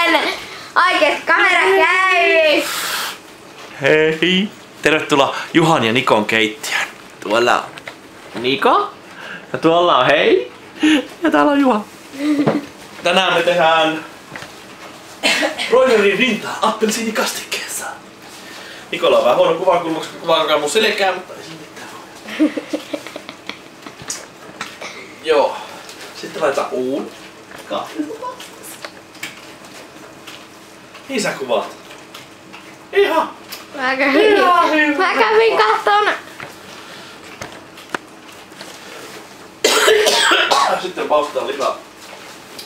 Sitten oikeesti kamera käy. Hei! Tervetuloa Juhan ja Nikon keittiöön. Tuolla on Niko. Ja tuolla on hei. Ja täällä on Juha. Tänään me tehdään broilerin rintaa appelsiinikastikkeessa. Nikolla on vähän huono kuvakulma, koska kuva alkaa mun selkää, mutta ei siinä mitään. Joo. Sitten laitetaan uuni. Niin sä kuvaat. Ihan. Mä kävin katton. Sitten paustetaan lihaa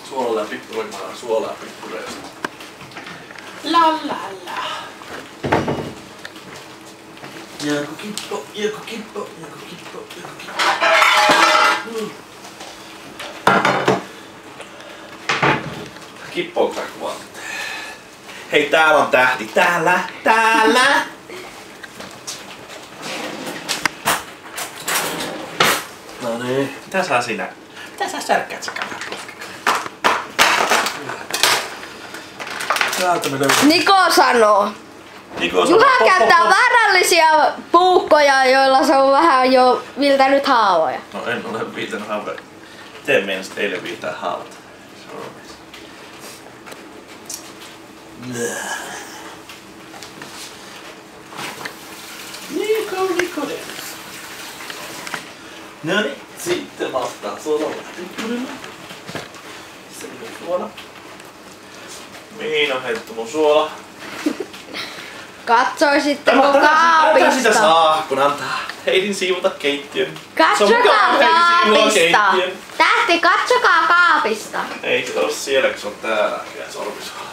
suolalla ja pippuroimaan suolaa ja pippureista. La la la. Joko kippo, joko kippo, joko kippo, joko kippo. Kippoon sä kuvaat. Hei, täällä on tähti. Täällä, täällä. No niin. Mitä sä särkkäät sä kameran? Täältä me löydetään. Niko sanoo. Juha käyttää vaarallisia puukkoja, joilla se on vähän jo viiltänyt haavoja. No en ole viitänyt haavoja. Miten meinasit eilen viitää haavata? Niko. No niin, sitten vastaan suolalla pippurilla. Missä minun suola? Mihin on heitetty mun suola? Katsoisitte mun kaapista. Mitä sitä saa, kun antaa Heidin siivota keittiön? Katsokaa kaapista. Tähti, katsokaa kaapista. Ei se ole siellä, kun se on täällä. Sormisuola.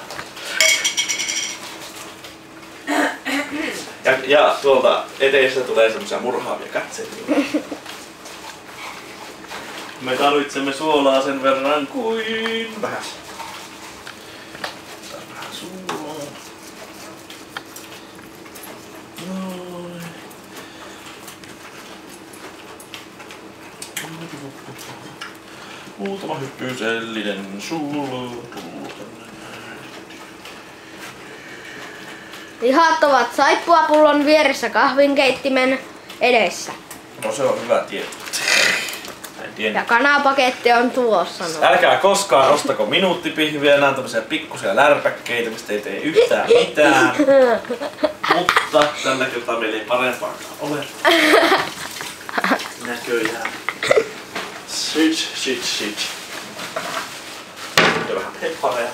Ja tuolta eteistä tulee semmosia murhaavia katseita. Me tarvitsemme suolaa sen verran kuin vähän. Vähän suolaa. Noin. Muutama hyppysellinen suolaa. Lihat ovat saippuapullon vieressä kahvinkeittimen edessä. No se on hyvä tieto. Ja kanapaketti on tuossa. No. Älkää koskaan ostako minuuttipihviä, nämä on tämmöisiä pikkusia lärpäkkeitä, mistä ei tee yhtään mitään. Mutta tällä kertaa meillä ei parempaakaan ole. Näköjään. Shit. Ja vähän hepareja.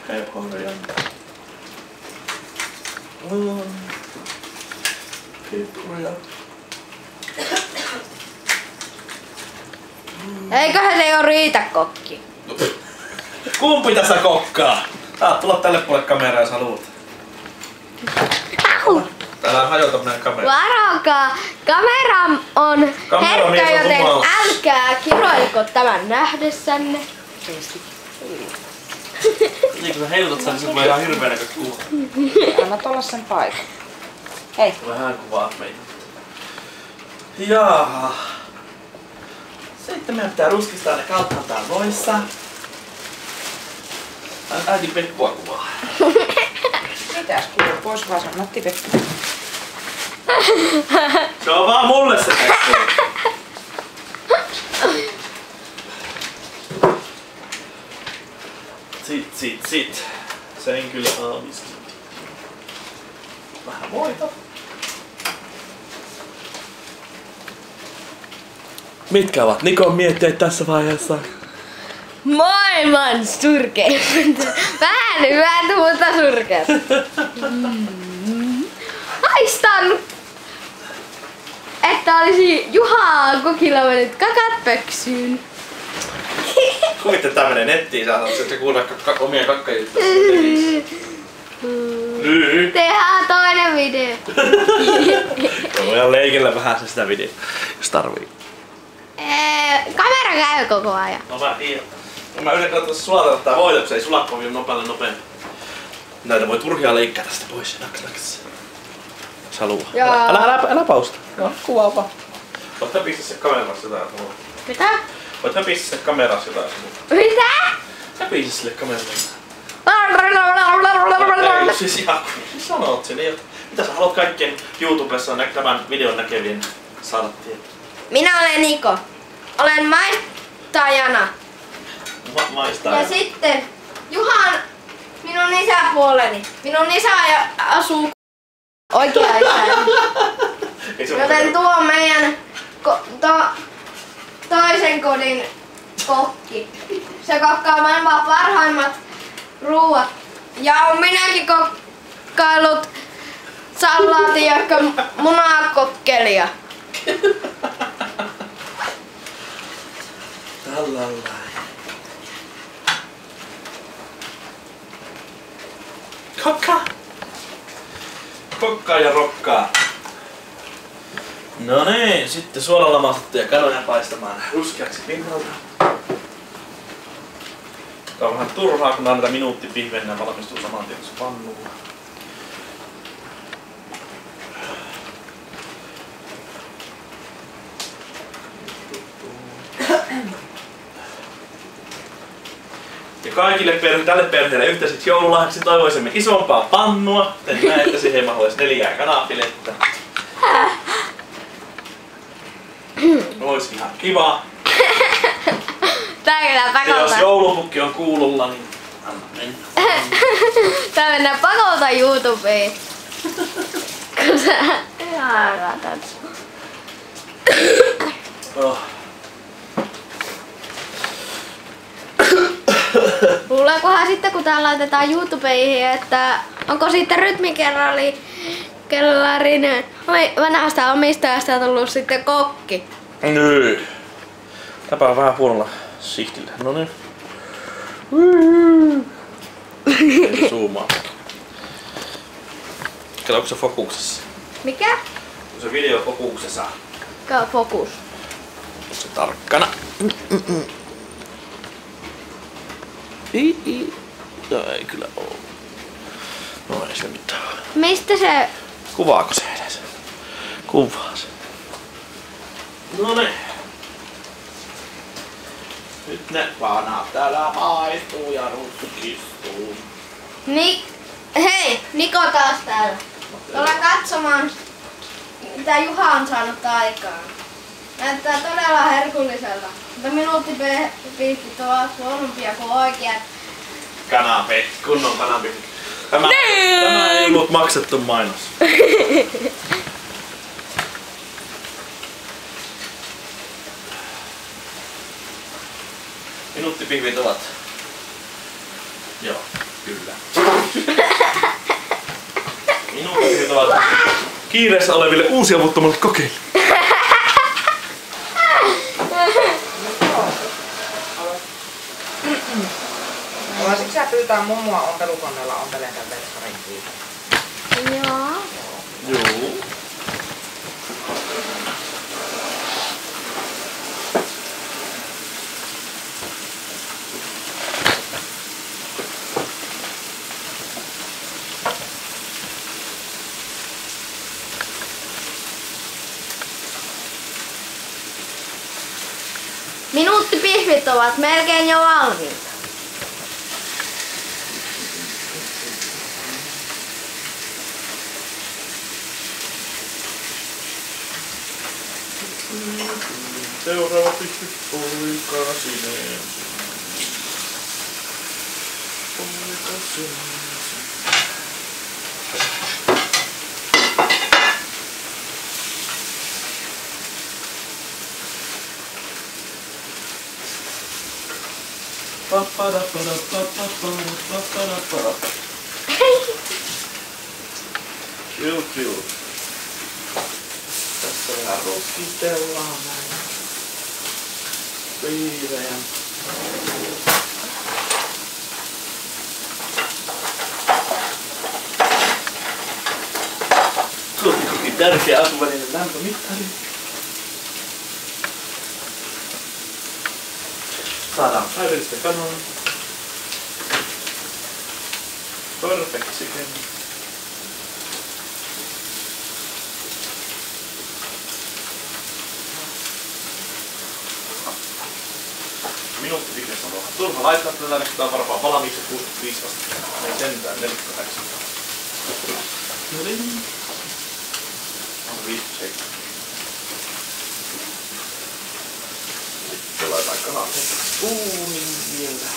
Hepareja. Pippuria. Eiköhän se jo riitä, kokki. Kumpi tässä kokkaa? Saat tulla tälle puolelle kameraa, jos haluat. Täällä on hajota meidän kamera. Varokaa! Kamera on herkkä, joten älkää kiroiliko tämän nähdessänne. Niin kun sä heilutat sen, niin se tulee ihan hirveä näköistä kuva. Anna tuolla sen paikan. Hei. Vähän kuvaat meitä. Jaha. Sitten meidän pitää ruskistaa ne kalttaan täällä voissa. Äiti Pekkua kuvaa. Mitäs kuuluu pois vaan sanoo Pekka. Se on vaan mulle se Pekku. Sit. Sen kyllä aavistin. Vähän voita. Mitkä ovat Nikon mietteet tässä vaiheessa? Maailman surkeimmat. Vähän hyvät, mutta surkeat. Haistan, että olisi Juha kokilla mennyt kakat pöksyyn. Kuvittelee, tää menee nettiin, saadaan se kuulla omia kakkajuttuja. Tehdään toinen video. Voidaan leikellä vähän se sitä videota, jos tarvii. Kamera käy koko ajan. No mä yritän tuossa sulatella tää voita, kun se ei sula kovin nopeammin. Näitä voi turhia leikkaa tästä pois. Naks. Jos haluaa. Älä pausta. Joo, kuvaa vaan. Otta pistä se kameran kanssa jotain. Mitä? Voit höpistä sille kamerassa jotain sun. Mitä? Höpistä sille kameralle. Ei, siis ihan kun sanot sen. Mitä sä haluat kaikkien YouTubessa tämän videon näkevien saada tietää? Minä olen Niko. Olen maistajana. Maistajana. Ja sitten Juhan, minun isäpuoleni. Minun isä asuu oikea isäni. Joten tuo on meidän toisen kodin kokki. Se kokkaa maailman parhaimmat ruuat. Ja on minäkin kokkaillut salaatin ja munakokkelia. Tällainen. Kokka! Kokkaa ja rokkaa. No niin, sitten suoralla maastettuja kanoja paistamaan ruskeaksi pinnalta. Tää on vähän turhaa, kun näitä minuuttipihvennä valmistuu saman tien pannulla. Ja kaikille tälle perheelle yhteiseksi joululahjaksi toivoisimme isompaa pannua. Te näette, siihen mahdollisesti 4 kanafilettä. Ois ihan kiva. Tää mennään Ja jos pakolta. joulupukki on kuulolla, niin anna mennä. Tää mennään pakolta YouTubeen. Kun sä katot. Oh. Luuleekohan sitten kun tää laitetaan YouTubeihin, että onko sitten rytmikellarin vanhasta omistajasta tullut sitten kokki? Nyt. Täpä on vähän huonolla sihtillä. Noniin. Ei zoomaa. Kato, onko se fokuksessa? Mikä? On se video fokuksessa. Fokus. Se tarkkana. No ei kyllä oo. No ei se mitään. Mistä se... Kuvaako se edes? Kuvaa se. Noniin. Nyt ne vanhat täällä maistuu ja ruskistuu. Hei, Niko taas täällä. Tullaan katsomaan, mitä Juha on saanut aikaan. Näyttää todella herkulliselta. Mutta minuuttipiikkit ovat huonompia kuin oikeat. Kanape, kunnon kanape. Tämä ei ollut maksettu mainos. Minuuttipihvit ovat. Joo, kyllä. Minuuttipihvit ovat kiireessä oleville uusiavuttomalle kokeille. Voisitko sä pyytää mummua ompelukoneella ompelemaan tän verkkarin kiinni? Joo. Joo. Minuuttipihvit ovat melkein jo valmiita. Seuraava pihvi poikasinen. Poikasinen. Chill. Tässä vähän roskitellaan näin. Viileän. Kotikin tärkeä asuvälinen lämpömittari. Saadaan täydellistä kanoa. Perfect chicken. minuutti pihdestä on vähän turha laittaa tätä, niin tää on varmaan valmiiksi 65 astetta. Ei sentään 48. No niin. On 57. Sitten laitetaan kalat uunin vielä.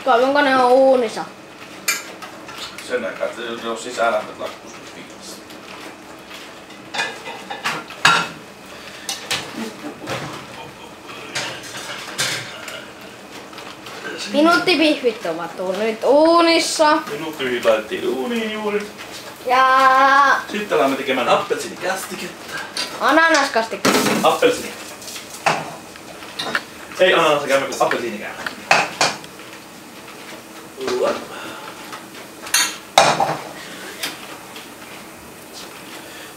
Kauanko ne on uunissa? Sen aikaa, että jos ne on sisällä, niin laittaa 65. Minuuttipihvit ovat nyt uunissa. Minuuttipihvit laitettiin uuniin juuri. Ja Sitten alamme tekemään appelsiinikastiketta. ananaskastiketta. Appelsiini. Ei ananasta käymme, kun appelsiini käymme.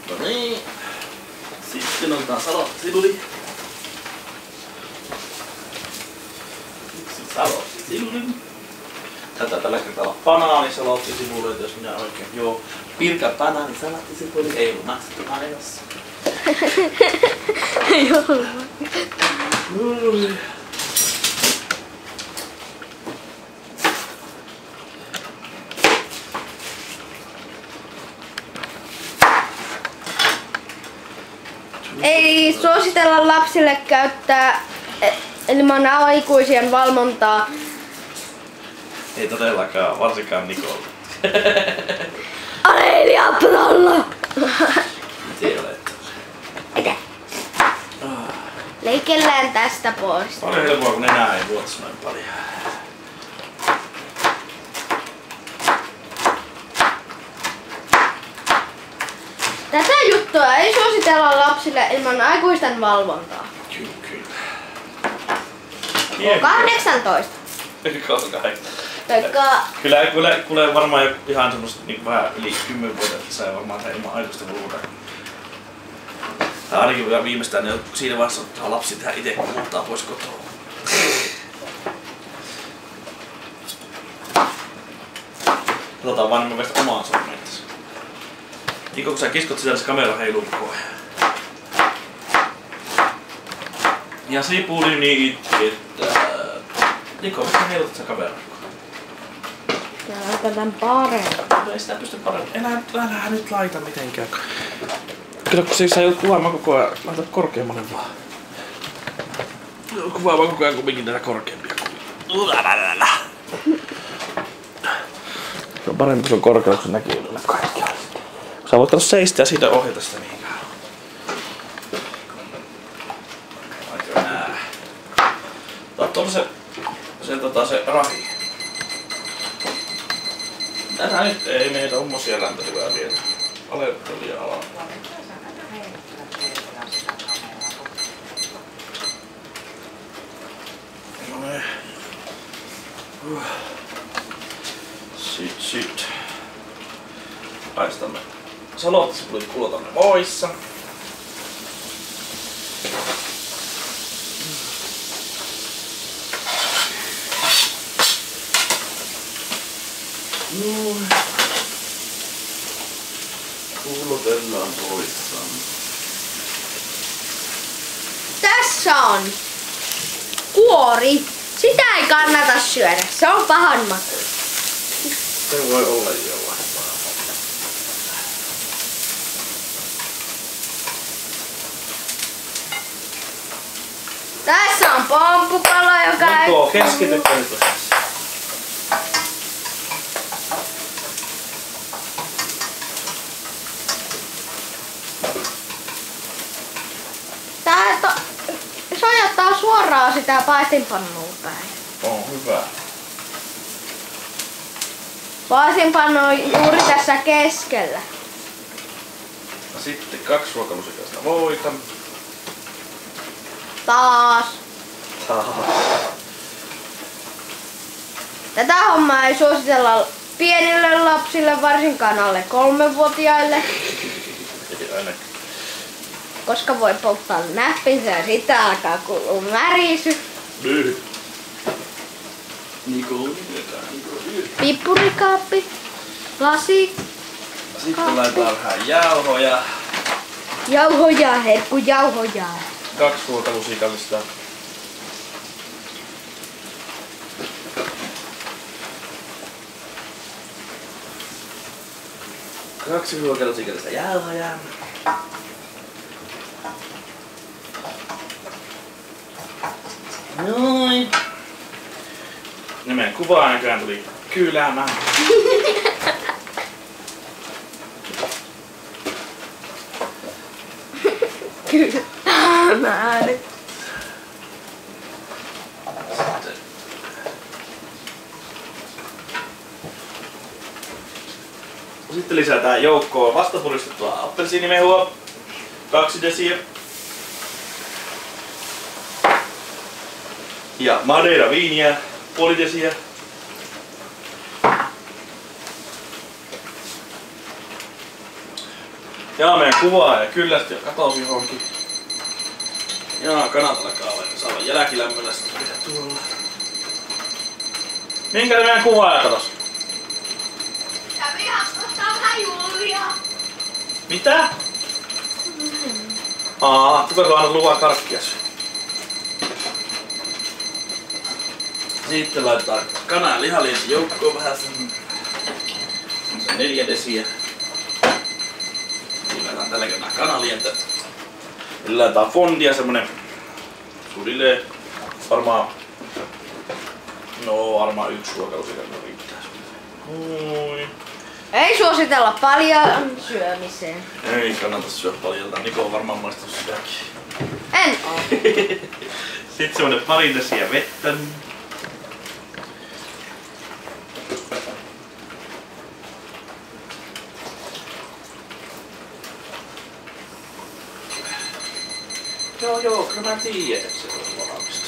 No niin. Sitten otetaan salattisipuli. Yksi salattisipuli. Tätä tällä kertaa banaanisalattisipuli, jos minä oikein. Joo. Pirkka banaanisalattisipuli. Ei ollut maksettu ainoassa. Ei ollut. Ei suositella lapsille käyttää ilman aikuisien valvontaa. Ei todellakaan, varsinkaan Nikolle. Arelia Pralla! Miten olet? Mitä? Leikellään tästä pois. Paljon helpoa, kun enää ei vuotis noin paljon. Tätä juttua ei suositella lapsille ilman aikuisten valvontaa. Kyllä, kyllä. 18. Kyllä varmaan ihan semmoset niin vähän yli 10-vuotiaat saa varmaan se ilman aikuisten valvontaa. Ainakin vielä viimeistään ne siinä vaiheessa ottaa lapsi tehdä itse, kun muuttaa pois kotoa. Katsotaan vaan, niin mä veistän omaan sormeen tässä. Niko, kun sä kiskot sisällä, se kamera heiluu koko ajan. Ja sipuli niin itkettää. Niko, mistä heilutat sä kameraa? Laitetaan paremmin. Ei sitä pysty paremmin. Älä nyt laita mitenkään. Kato, kun sä joudut kuvaamaan koko ajan, laitat korkeammalle vaan. Kuvaamaan koko ajan kumminkin näitä korkeampia. Se on parempi, kun se on korkealla, kun se näkyy yllä kaikkialla. Sä voit katsoa seistä ja siitä ohjata sitä mihinkään. Aika nää. Tuolla se rahi. Tätä nyt ei meitä tommosia lämpötiloja vielä. Aleuttelia alaa. Noniin. Sit. Paistamme salottispulit kulotamme voissa. Noin. Kuulotellaan voissaan. Tässä on kuori. Sitä ei kannata syödä. Se on pahan makuinen. Se voi olla jollain. Tässä on pomppukala, joka Niko, keskitytkö nyt vähän? Tää sojottaa suoraan sitä paistinpannua päin. On hyvä. Paistinpannu on juuri tässä keskellä. Ja sitten 2 ruokalusikasta voita. Taas. Tätä hommaa ei suositella pienille lapsille, varsinkaan alle 3-vuotiaille. Ei ainakaan. Koska voi polttaa näppinsä ja sitä alkaa kuulua märisy. Niko. Pippurikaappi. Lasi. Sitten laitetaan vähän jauhoja. Jauhoja, herkkujauhoja. 2 ruokalusikallista. Kaksi ruokalusikallista jauhoja. Noin. Ja meidän kuvaa näköjään tuli kyyläämään. Kyllä. Mä nyt. Sitten lisätään joukkoon vastapuristettua appelsiinimehua. 2 desiä. Ja Madeira viiniä. 0,5 desiä. Ja meidän kuvaa ja kyllästi ja katosi johonkin. Ja kanat alkaa saada jälkilämmöllä sitten tuolla. Minkä meidän kuvaaja katos? Sä vihastaa vähän Julia. Mitä? Kuka aina luvaa karkkia syö? Sitten laitetaan kana- ja lihaliensi joukkoon vähän sen 4 desiä. Laitetaan tällä kertaa kanalientä. Eli laitetaan fondia semmonen suunnilleen varmaan 1 ruokalusikallinen riittää. Noin. Ei suositella paljon syömiseen. Ei kannata syödä paljon. Niko on varmaan maistanut sitäkin. En oo. Sitten semmonen 2 desiä vettä. Joo, kyllä mä tiedän, että se on valmista.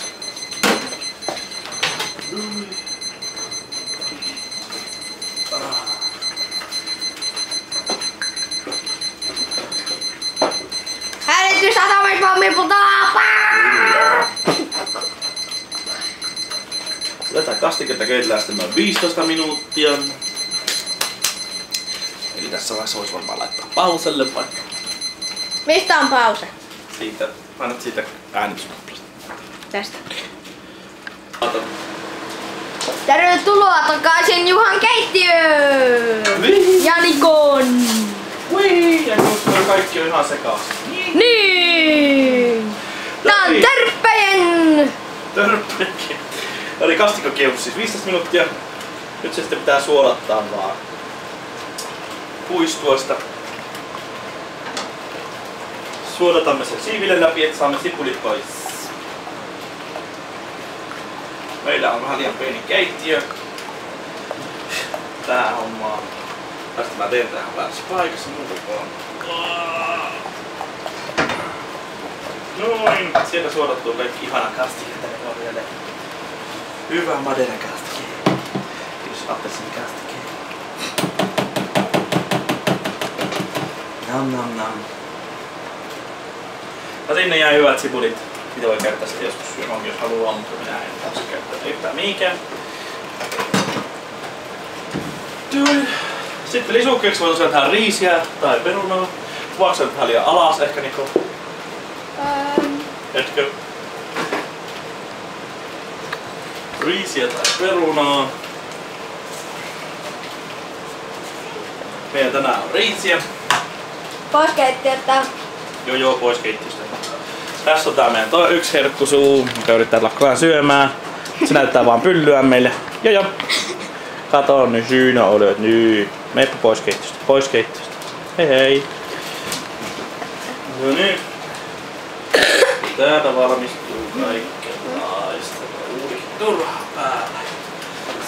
Hälytys, atomispommi putoaa! Tätä kastiketta keitellään sitten noin 15 minuuttia. Eli tässä vaiheessa voisi varmaan laittaa pauselle vaikka. Mistä on pause? Siitä, painat siitä äänitysnappulasta. Tästä. Tervetuloa takaisin Juhan keittiöön! Niin. Ja Nikon! Ui, ja nyt kaikki on ihan sekaisin. Niin! Nää on törppöjen! Törppäkin. Eli kastikko kiehuttu siis 15 minuuttia. Nyt se sitten pitää suolattaa vaan puistuosta. Suodatamme sen siiville läpi, että saamme sipulit pois. Meillä on vähän liian pieni keittiö tähän hommaan. Tästä mä teen tähän väärässä paikassa muuten. Noin, sieltä suodattuu kaikki ihana kastike tänne vielä. Hyvä Madeira kastike. Kiitos appelsiini kastike. Nam nam nam. No sinne jäi hyvät sipulit. Mitä voi käyttää sitten joskus syömään, jos haluaa, mutta minä en taas käyttää yhtään mihinkään. Sitten lisukkeeksi voi tosiaan tähän riisiä tai perunaa. Kuvaatko sä nyt vähän liian alas ehkä, Niko? Etkö? Riisiä tai perunaa. Meillä tänään on riisiä. Pois keittiöstä. Joo, pois keittiöstä. Tässä on tää meidän yksi herkkusuu, joka yrittää tulla koko ajan syömään. Se näyttää vaan pyllyä meille. Joo. Kato, niin syynä olet. Niin. Meipä pois keittiöstä. Pois keittiöstä. Hei. No niin. Täältä valmistuu kaikenlaista. Uudikin turhaa päällä.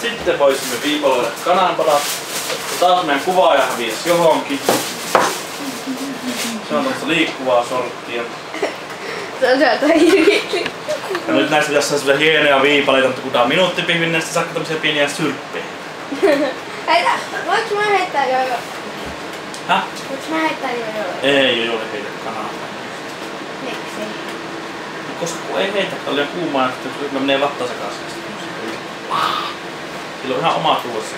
Sitten voisimme viipaloida kananpalat. Taas meidän kuvaaja hävisi johonkin. Se on tämmöistä liikkuvaa sorttia. Se on sieltä hirveä. Ja nyt näistä pitäisi saada semmosia hienoja viipaleita, mutta kun tää on minuuttipihvi, niin sitten saakka tämmösiä pieniä syrppejä. Heitä, voinko mä heittää jojo? Häh? Voinko mä heittää jojo? Ei ole heitä kanaa. Miksi? Koska kun ei heitä, on liian kuumaa, että menee vatta sekaisin. Sillä on ihan oma tuossa.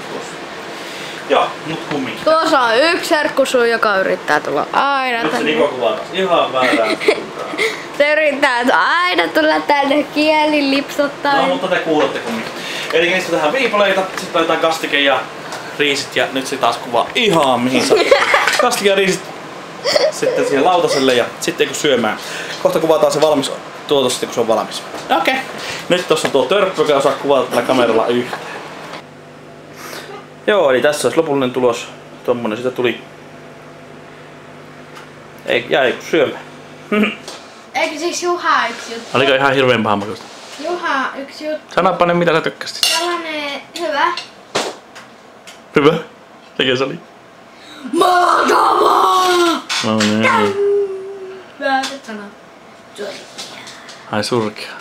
Joo, mut kumminkin. Tuossa on yksi herkkusuu, joka yrittää tulla aina Nyt se tänne. Niko kuvaa ihan väärää. Se yrittää aina tulla tänne kieli lipsottaa. No mutta te kuulette kumminkin. Eli niistä tehdään viipaleita, sitten laitetaan kastike ja riisit ja nyt se taas kuvaa ihan mihin sattuu. Kastike ja riisit sitten siihen lautaselle ja sitten kun syömään. Kohta kuvataan se valmis tuotos sitten kun se on valmis. Okei. Nyt tossa on tuo törppö, joka osaa kuvata tällä kameralla yhteen. Joo, eli tässä olisi lopullinen tulos. Tommonen sitä tuli. Ei, jäi syömään. Eikö siis Juha yksi juttu? Oliko ihan hirveen paha makuista? Juha yksi juttu. Sanoppa ne mitä sä tykkäsit. Sellainen hyvä. Hyvä. Mikä se oli? Mahtavaa! No niin. Väärät sanat. Ai surkea.